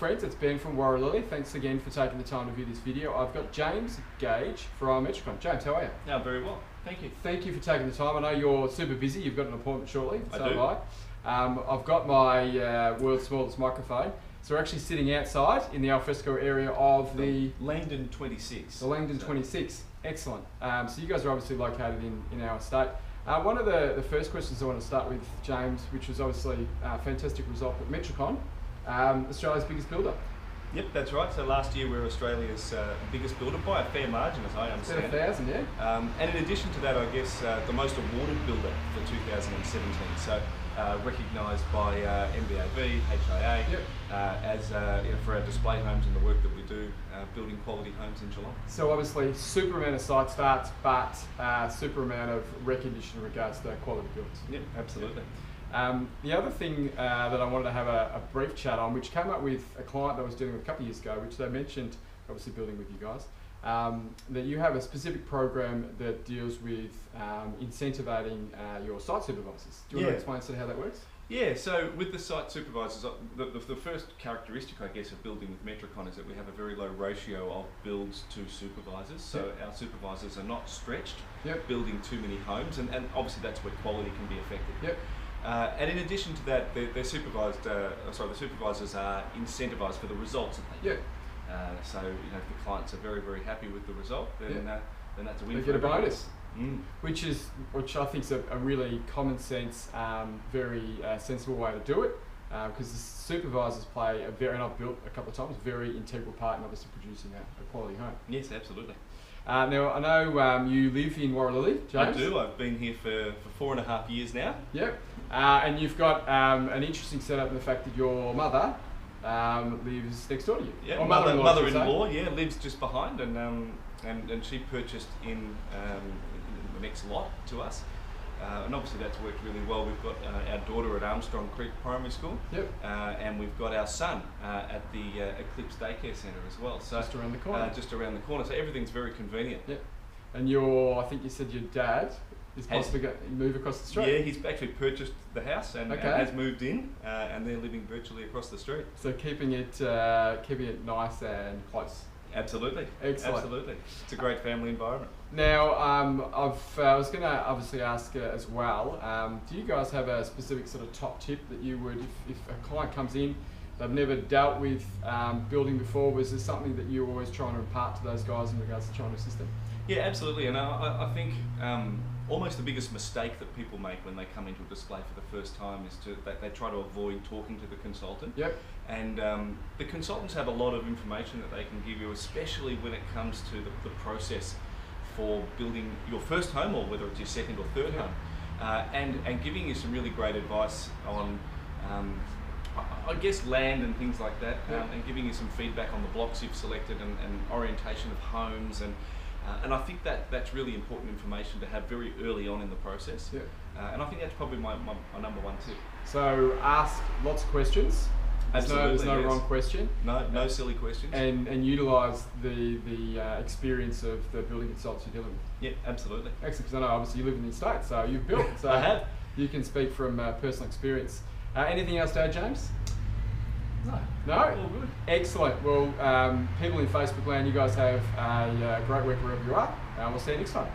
friends, it's Ben from Warralilly. Thanks again for taking the time to view this video. I've got James Gage from Metricon. James, how are you? No, very well. Thank you. Thank you for taking the time. I know you're super busy. You've got an appointment shortly. I So do. have I. I've got my world's smallest microphone. So we're actually sitting outside in the alfresco area of the Langdon 26. The Langdon 26. Excellent. So you guys are obviously located in our estate. One of the first questions I want to start with, James, which was obviously a fantastic result at Metricon, Australia's biggest builder. Yep, that's right. So last year we were Australia's biggest builder by a fair margin, as I understand. About 1,000, yeah? And in addition to that, I guess the most awarded builder for 2017. So recognised by MBAV, HIA, yep. As for our display homes and the work that we do building quality homes in Geelong. So obviously super amount of site starts, but super amount of recognition in regards to quality builds. Yep, absolutely. The other thing that I wanted to have a brief chat on, which came up with a client that I was dealing with a couple of years ago, which they mentioned, obviously building with you guys, that you have a specific program that deals with incentivating your site supervisors. Do you want to explain sort of how that works? Yeah, so with the site supervisors, the first characteristic, I guess, of building with Metricon is that we have a very low ratio of builds to supervisors. So our supervisors are not stretched, building too many homes, and obviously that's where quality can be affected. Yep. And in addition to that, the supervisors are incentivised for the results that they get. So if the clients are very, very happy with the result, then that's a win. They get a bonus, which I think is a really common sense, very sensible way to do it, because the supervisors play and I've built a couple of times, a very integral part in obviously producing a quality home. Yes, absolutely. Now I know you live in Warralilly, James. I do. I've been here for 4.5 years now. Yep. And you've got an interesting setup in the fact that your mother lives next door to you. Yeah, or mother-in-law, lives just behind, and she purchased in the next lot to us. And obviously that's worked really well. We've got our daughter at Armstrong Creek Primary School, and we've got our son at the Eclipse Daycare Centre as well. So just around the corner. Just around the corner. So everything's very convenient. Yep. And I think you said your dad is possibly going to move across the street. Yeah, he's actually purchased the house and has moved in, and they're living virtually across the street. So keeping it nice and close. Absolutely. Excellent. Absolutely. It's a great family environment. Now, I was going to obviously ask as well, do you guys have a specific sort of top tip that you would, if a client comes in, they've never dealt with building before, was there something that you're always trying to impart to those guys in regards to trying to assist them? Yeah, absolutely. And I think almost the biggest mistake that people make when they come into a display for the first time is that they try to avoid talking to the consultant. Yep. And the consultants have a lot of information that they can give you, especially when it comes to the process for building your first home, or whether it's your second or third home, and giving you some really great advice on I guess land and things like that, and giving you some feedback on the blocks you've selected and orientation of homes, and I think that's really important information to have very early on in the process. And I think that's probably my number one tip. So ask lots of questions. There's no wrong question. No silly questions. And utilise the experience of the building consultants you're dealing with. Yeah, absolutely. Excellent, because I know obviously you live in the estate, so you've built. So I have. You can speak from personal experience. Anything else to add, James? No? All good. Excellent. Well, people in Facebook land, you guys have a great week wherever you are. We'll see you next time.